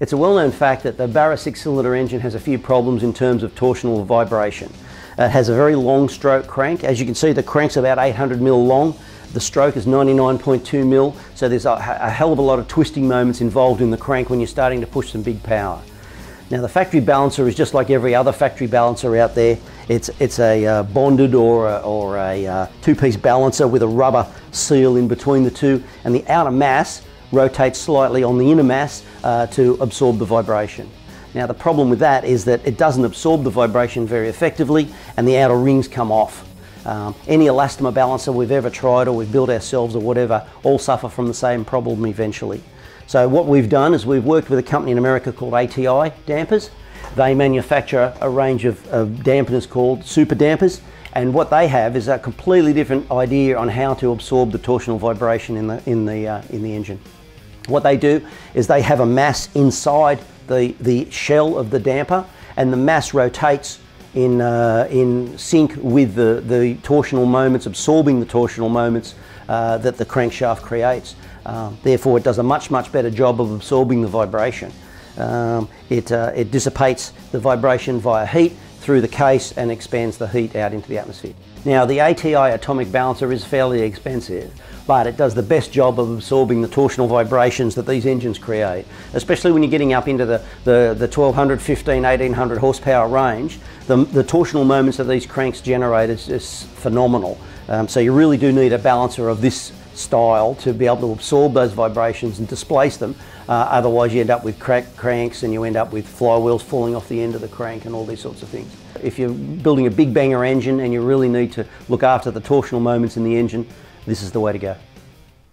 It's a well-known fact that the Barra 6-cylinder engine has a few problems in terms of torsional vibration. It has a very long stroke crank. As you can see, the crank's about 800 mil long. The stroke is 99.2 mil, so there's a hell of a lot of twisting moments involved in the crank when you're starting to push some big power. Now, the factory balancer is just like every other factory balancer out there. It's a bonded or a two-piece balancer with a rubber seal in between the two, and the outer mass rotates slightly on the inner mass to absorb the vibration. Now, the problem with that is that it doesn't absorb the vibration very effectively, and the outer rings come off. Any elastomer balancer we've ever tried or we've built ourselves or whatever all suffer from the same problem eventually. So what we've done is we've worked with a company in America called ATI dampers. They manufacture a range of dampeners called super dampers, and what they have is a completely different idea on how to absorb the torsional vibration in the engine. What they do is they have a mass inside the shell of the damper, and the mass rotates in sync with the torsional moments, absorbing the torsional moments that the crankshaft creates. Therefore, it does a much better job of absorbing the vibration. It dissipates the vibration via heat through the case and expands the heat out into the atmosphere. Now, the ATI atomic balancer is fairly expensive, but it does the best job of absorbing the torsional vibrations that these engines create, especially when you're getting up into the 1200, 15, 1800 horsepower range. The torsional moments that these cranks generate is phenomenal. So you really do need a balancer of this style to be able to absorb those vibrations and displace them. Otherwise you end up with cracked cranks, and you end up with flywheels falling off the end of the crank and all these sorts of things. If you're building a big banger engine and you really need to look after the torsional moments in the engine, this is the way to go.